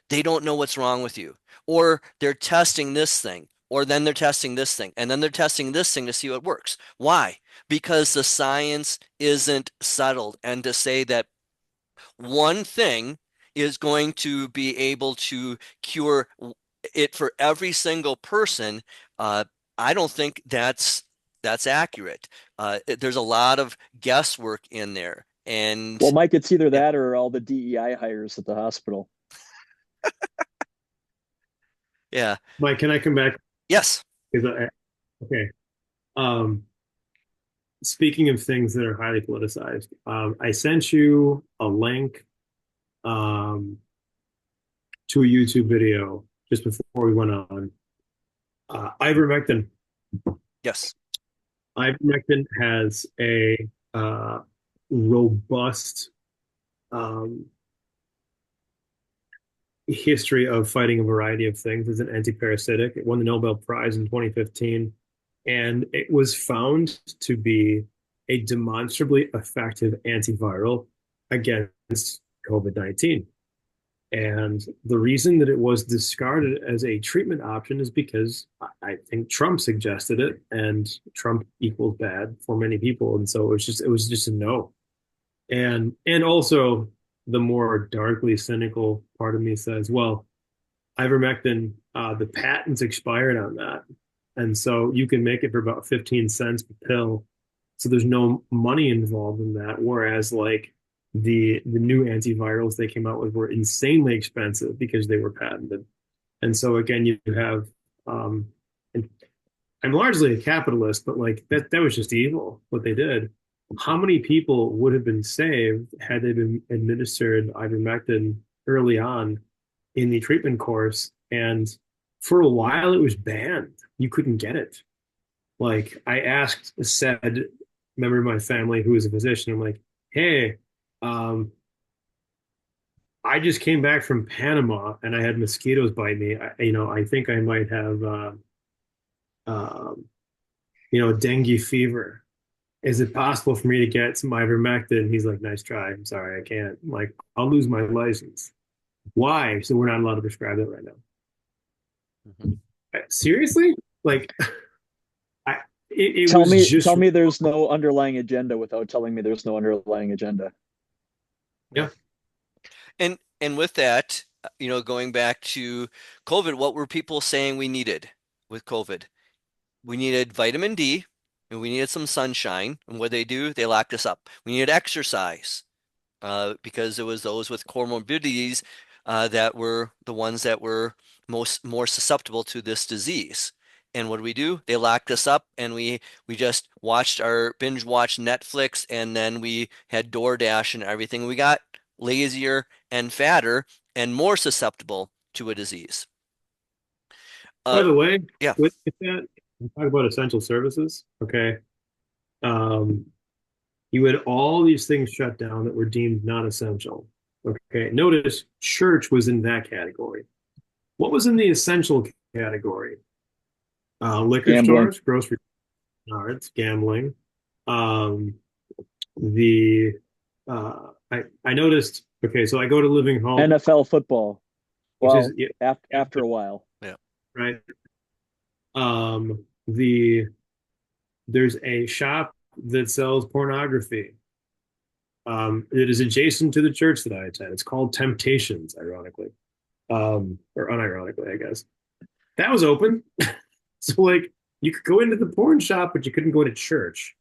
They don't know what's wrong with you. Or they're testing this thing, or then they're testing this thing, and then they're testing this thing to see what works. Why? Because the science isn't settled. And to say that one thing is going to be able to cure it for every single person, uh, I don't think that's accurate. There's a lot of guesswork in there, Well, and Mike, it's either yeah, that or all the DEI hires at the hospital. yeah, Mike, can I come back? yes, Okay. Um, speaking of things that are highly politicized, I sent you a link um, to a YouTube video just before we went on. Ivermectin. yes. Ivermectin has a robust um, history of fighting a variety of things as an antiparasitic. It won the Nobel Prize in 2015, and it was found to be a demonstrably effective antiviral against COVID-19. And the reason that it was discarded as a treatment option is because I think Trump suggested it, and Trump equals bad for many people, and so it was just a no. And also the more darkly cynical part of me says, well, ivermectin, the patent's expired on that. And so you can make it for about 15 cents per pill. So there's no money involved in that. Whereas like the new antivirals they came out with were insanely expensive because they were patented. And so again, you have and I'm largely a capitalist, but like that was just evil what they did. How many people would have been saved had they been administered ivermectin early on in the treatment course? And for a while, it was banned. You couldn't get it. Like I asked said member of my family who is a physician, I'm like, hey, um, I just came back from Panama and I had mosquitoes bite me. I think I might have um, dengue fever. Is it possible for me to get some ivermectin? And he's like, nice try. I'm sorry, I can't. I'm like, I'll lose my license. Why? So we're not allowed to prescribe it right now. Mhm. Seriously? Like, I it Tell was me, just tell me there's no underlying agenda without telling me there's no underlying agenda. Yeah. yeah. And with that, going back to COVID, what were people saying we needed with COVID? We needed vitamin D and we needed some sunshine. And what they do, they locked us up. We needed exercise because it was those with comorbidities that were the ones that were more susceptible to this disease. And what do we do? They locked us up and we just watched our binge watch Netflix and then we had DoorDash and everything. We got lazier and fatter and more susceptible to a disease. By Uh, the way, yeah. with that, we talk about essential services. Okay. Um, you had all these things shut down that were deemed non-essential. Okay. Notice church was in that category. What was in the essential category? Liquor Gambling. stores, grocery cards, gambling. Um, the I noticed. Okay, so I go to Living Hope, NFL football. which is Well, yeah, after a while. Yeah. right. There's a shop that sells pornography. It is adjacent to the church that I attend. It's called Temptations, ironically, or unironically, I guess. That was open, so like you could go into the porn shop, but you couldn't go to church.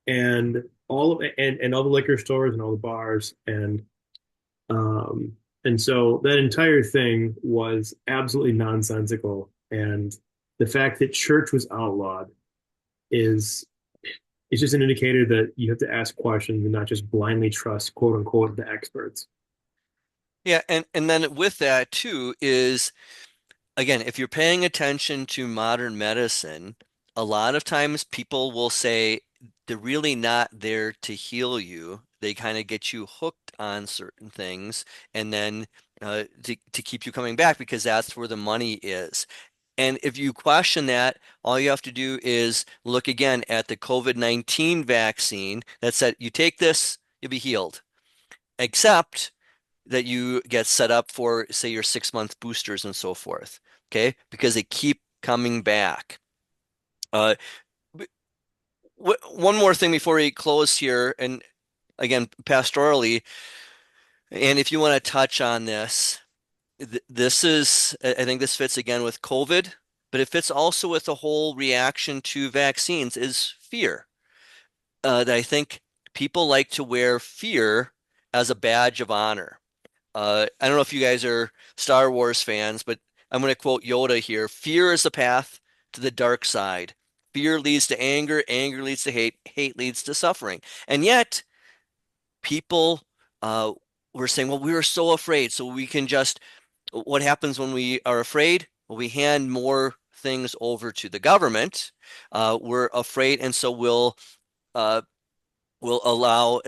And all the liquor stores and all the bars um and so that entire thing was absolutely nonsensical. And the fact that church was outlawed is it's just an indicator that you have to ask questions and not just blindly trust quote unquote the experts. Yeah, and then with that too is again, if you're paying attention to modern medicine, a lot of times people will say they're really not there to heal you. They kind of get you hooked on certain things and then to keep you coming back because that's where the money is. And if you question that, all you have to do is look again at the COVID-19 vaccine that said you take this, you'll be healed. Except that you get set up for, say, your 6 month boosters and so forth. Okay, because they keep coming back. Uh, one more thing before we close here, and again, pastorally, and if you want to touch on this, this is, I think this fits again with COVID, but it fits also with the whole reaction to vaccines is fear. That I think people like to wear fear as a badge of honor. I don't know if you guys are Star Wars fans, but I'm going to quote Yoda here. Fear is the path to the dark side. Fear leads to anger, anger leads to hate, hate leads to suffering. And yet, people were saying, well, we were so afraid. So we can just, what happens when we are afraid? Well, we hand more things over to the government. We're afraid, and so uh, we'll allow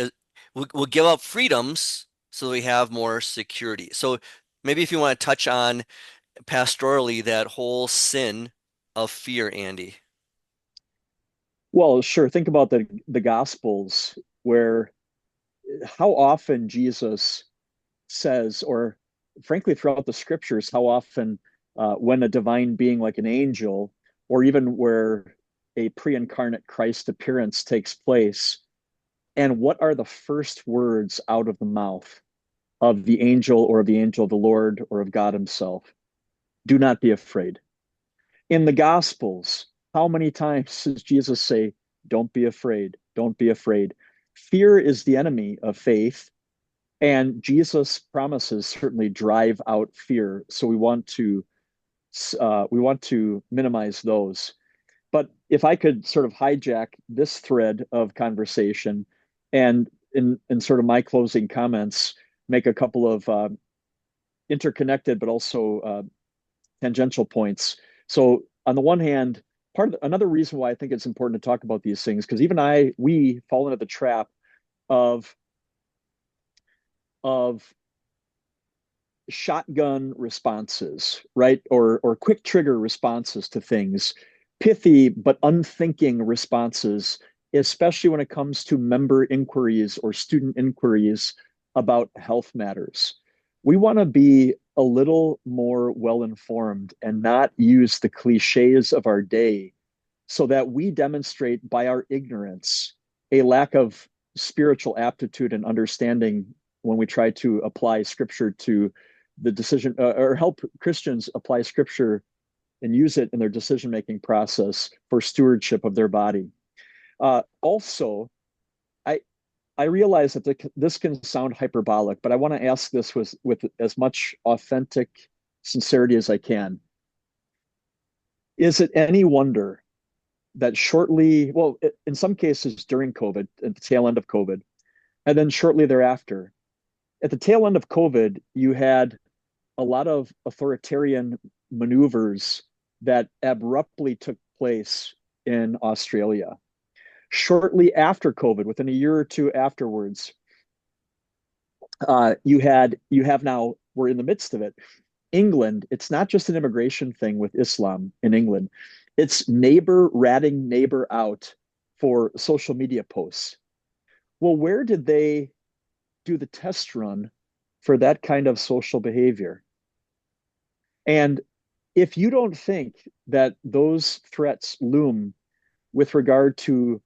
we'll give up freedoms so we have more security. So maybe if you want to touch on pastorally that whole sin of fear, Andy. Well, sure. Think about the Gospels, where how often Jesus says, or frankly, throughout the scriptures, how often when a divine being like an angel, or even where a pre-incarnate Christ appearance takes place, and what are the first words out of the mouth of the angel or of the angel of the Lord or of God Himself? Do not be afraid. In the Gospels, how many times does Jesus say, don't be afraid, don't be afraid? Fear is the enemy of faith, and Jesus' promises certainly drive out fear. So we want to minimize those. But if I could sort of hijack this thread of conversation and in sort of my closing comments, make a couple of interconnected but also tangential points. So on the one hand, another reason why I think it's important to talk about these things, because even we fall into the trap of of shotgun responses, right? Or quick trigger responses to things. pithy but unthinking responses, especially when it comes to member inquiries or student inquiries about health matters. We want to be a little more well informed and not use the cliches of our day so that we demonstrate by our ignorance a lack of spiritual aptitude and understanding when we try to apply scripture to the decision or help Christians apply scripture and use it in their decision making process for stewardship of their body. Also, I I realize that this can sound hyperbolic, but I want to ask this with as much authentic sincerity as I can. Is it any wonder that shortly, well, in some cases during COVID, at the tail end of COVID, and then shortly thereafter, at the tail end of COVID, you had a lot of authoritarian maneuvers that abruptly took place in Australia. Shortly after COVID, within a year or two afterwards, you have now, we're in the midst of it. England, it's not just an immigration thing with Islam in England. It's neighbor ratting neighbor out for social media posts. Well, where did they do the test run for that kind of social behavior? And if you don't think that those threats loom with regard to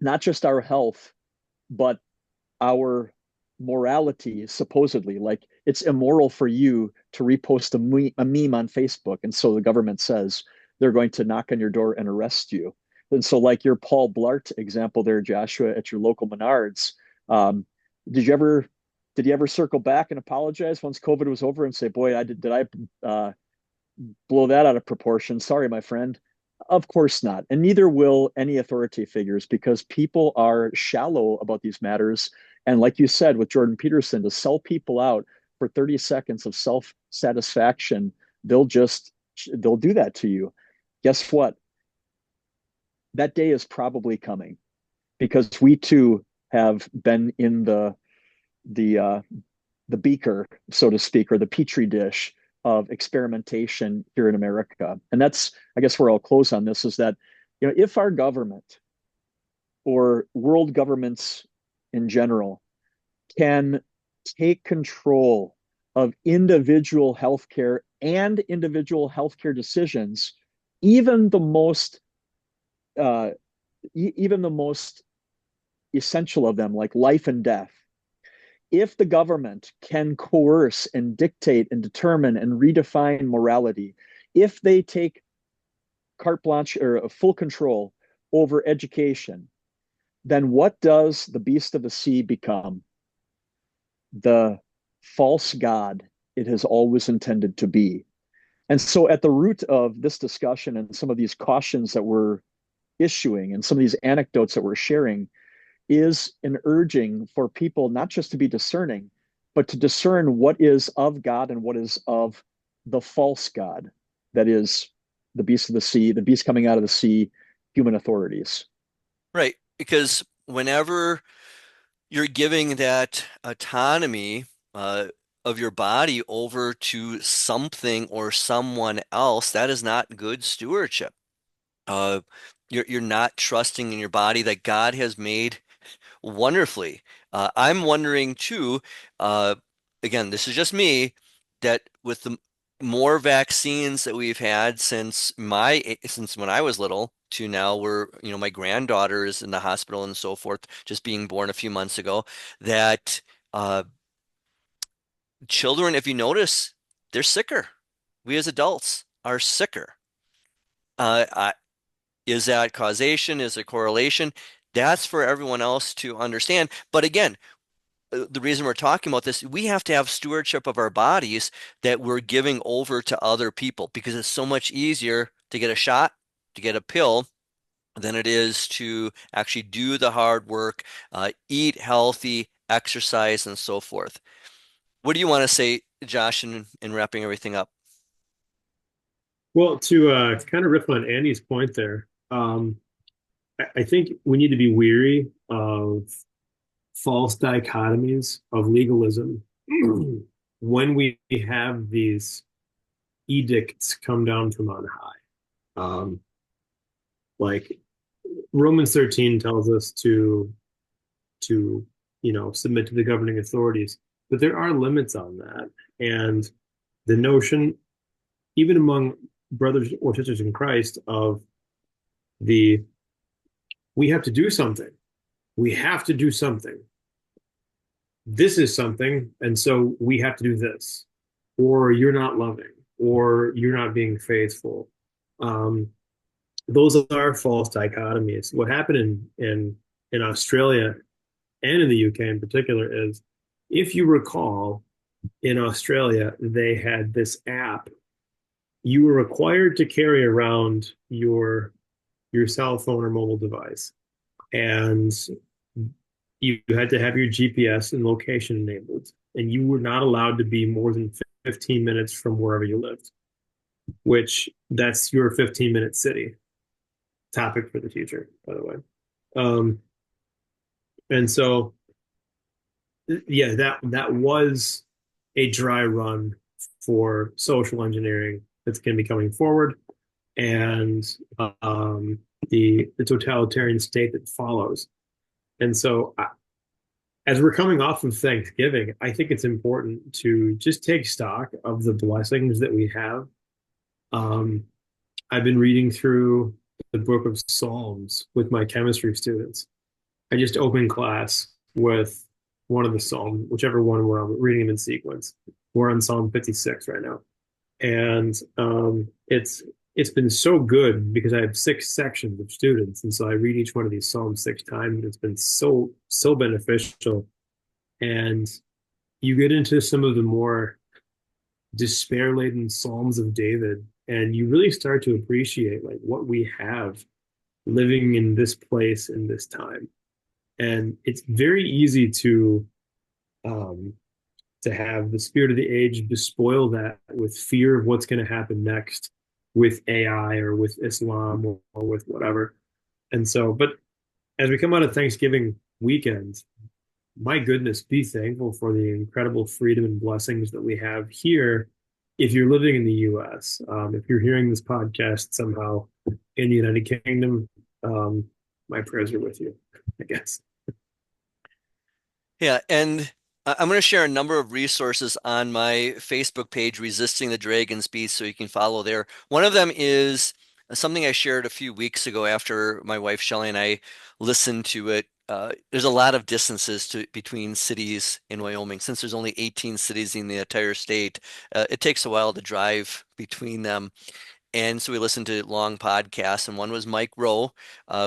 not just our health, but our morality, supposedly, like it's immoral for you to repost a meme on Facebook. And so the government says they're going to knock on your door and arrest you. And so, like your Paul Blart example there, Joshua, at your local Menards, um, did you ever did you ever circle back and apologize once COVID was over and say, "Boy, did I blow that out of proportion. Sorry, my friend." Of course not. And neither will any authority figures because people are shallow about these matters. And like you said with Jordan Peterson, to sell people out for 30 seconds of self satisfaction, they'll just, they'll do that to you. Guess what? That day is probably coming because we too have been in the the beaker, so to speak, or the petri dish of experimentation here in America. And that's, I guess, where I'll close on this is that, if our government or world governments in general can take control of individual healthcare and individual healthcare decisions, even the most uh, even the most essential of them, like life and death, if the government can coerce and dictate and determine and redefine morality, if they take carte blanche or full control over education, then what does the beast of the sea become? The false god it has always intended to be. And so, at the root of this discussion and some of these cautions that we're issuing and some of these anecdotes that we're sharing is an urging for people not just to be discerning, but to discern what is of God and what is of the false God, that is the beast of the sea, the beast coming out of the sea, human authorities. Right. Because whenever you're giving that autonomy of your body over to something or someone else, that is not good stewardship. Uh, you're not trusting in your body that God has made wonderfully. I'm wondering too, uh, again, this is just me, that with the more vaccines that we've had since when I was little to now, where my granddaughter is in the hospital and so forth, just being born a few months ago, that uh, children, if you notice, they're sicker. We as adults are sicker. I, is that causation? Is it correlation? That's for everyone else to understand. But again, the reason we're talking about this, we have to have stewardship of our bodies that we're giving over to other people because it's so much easier to get a shot, to get a pill, than it is to actually do the hard work, eat healthy, exercise, and so forth. What do you want to say, Josh, in wrapping everything up? Well, to kind of riff on Andy's point there, I think we need to be weary of false dichotomies of legalism when we have these edicts come down from on high. Like Romans 13 tells us to submit to the governing authorities, but there are limits on that. And the notion, even among brothers or sisters in Christ, of the we have to do something. We have to do something. This is something, and so we have to do this. Or you're not loving, or you're not being faithful. Um, those are false dichotomies. What happened in Australia and in the UK in particular is, if you recall, in Australia they had this app. You were required to carry around your cell phone or mobile device, and you had to have your GPS and location enabled, and you were not allowed to be more than 15 minutes from wherever you lived, which that's your 15-minute city. Topic for the future, by the way. Um, and so, yeah, that was a dry run for social engineering that's going to be coming forward, and the totalitarian state that follows. And so, as we're coming off of Thanksgiving, I think it's important to just take stock of the blessings that we have. Um, I've been reading through the book of Psalms with my chemistry students. I just opened class with one of the Psalms, whichever one we're on, reading them in sequence. We're on Psalm 56 right now. And it's been so good because I have 6 sections of students. And so I read each one of these Psalms 6 times, and it's been so beneficial. And you get into some of the more despair-laden Psalms of David, and you really start to appreciate like what we have living in this place in this time. And it's very easy um, to have the spirit of the age despoil that with fear of what's going to happen next with AI or with Islam or with whatever. And so, but as we come out of Thanksgiving weekend, my goodness, be thankful for the incredible freedom and blessings that we have here. If you're living in the US, if you're hearing this podcast somehow in the United Kingdom, my prayers are with you, I guess. Yeah, and I'm going to share a number of resources on my Facebook page, Resisting the Dragon's Beast, so you can follow there. One of them is something I shared a few weeks ago after my wife Shelley and I listened to it. There's a lot of distances between cities in Wyoming. Since there's only 18 cities in the entire state, it takes a while to drive between them. And so we listened to long podcasts, and one was Mike Rowe,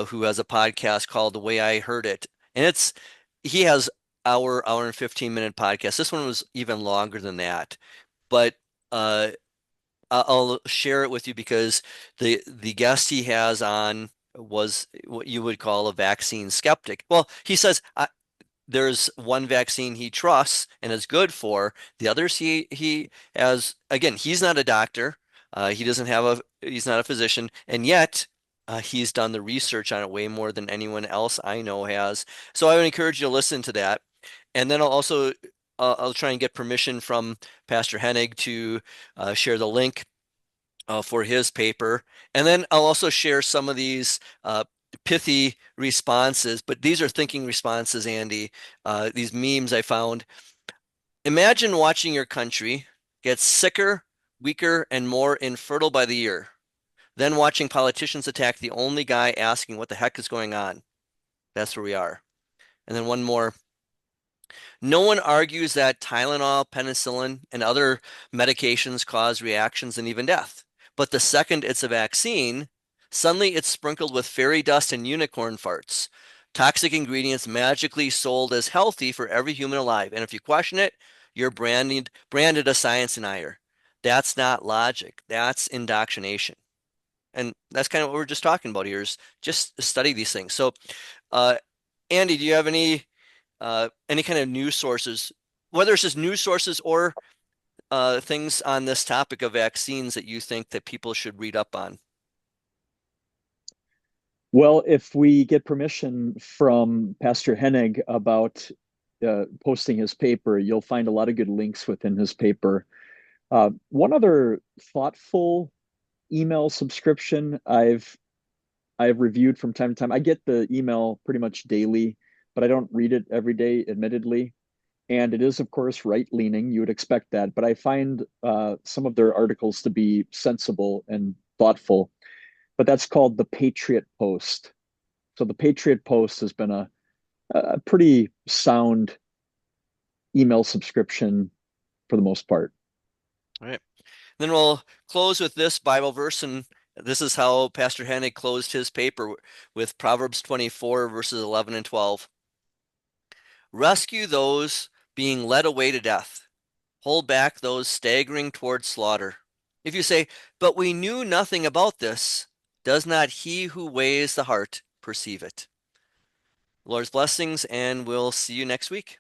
who has a podcast called The Way I Heard It. And he has hour and 15-minute podcast. This one was even longer than that. But I'll share it with you because the guest he has on was what you would call a vaccine skeptic. Well, he says there's one vaccine he trusts and is good for. The others he has, again, he's not a doctor. He doesn't have he's not a physician, and yet he's done the research on it way more than anyone else I know has. So I would encourage you to listen to that. And then I'll try and get permission from Pastor Hennig to share the link for his paper. And then I'll also share some of these pithy responses, but these are thinking responses, Andy. These memes I found. Imagine watching your country get sicker, weaker, and more infertile by the year. Then watching politicians attack the only guy asking what the heck is going on. That's where we are. And then one more. No one argues that Tylenol, penicillin, and other medications cause reactions and even death. But the second it's a vaccine, suddenly it's sprinkled with fairy dust and unicorn farts. Toxic ingredients magically sold as healthy for every human alive. And if you question it, you're branded a science denier. That's not logic. That's indoctrination. And that's kind of what we're just talking about here is just study these things. So, uh, Andy, do you have any kind of news sources, whether it's just news sources or things on this topic of vaccines that you think that people should read up on? Well, if we get permission from Pastor Hennig about posting his paper, you'll find a lot of good links within his paper. One other thoughtful email subscription I've I've reviewed from time to time. I get the email pretty much daily, but I don't read it every day, admittedly. And it is, of course, right leaning. You would expect that. But I find some of their articles to be sensible and thoughtful. But that's called the Patriot Post. So the Patriot Post has been a pretty sound email subscription for the most part. All right. Then we'll close with this Bible verse, and this is how Pastor Hennig closed his paper with Proverbs 24, verses 11 and 12. Rescue those being led away to death. Hold back those staggering toward slaughter. If you say, but we knew nothing about this, does not he who weighs the heart perceive it? Lord's blessings, and we'll see you next week.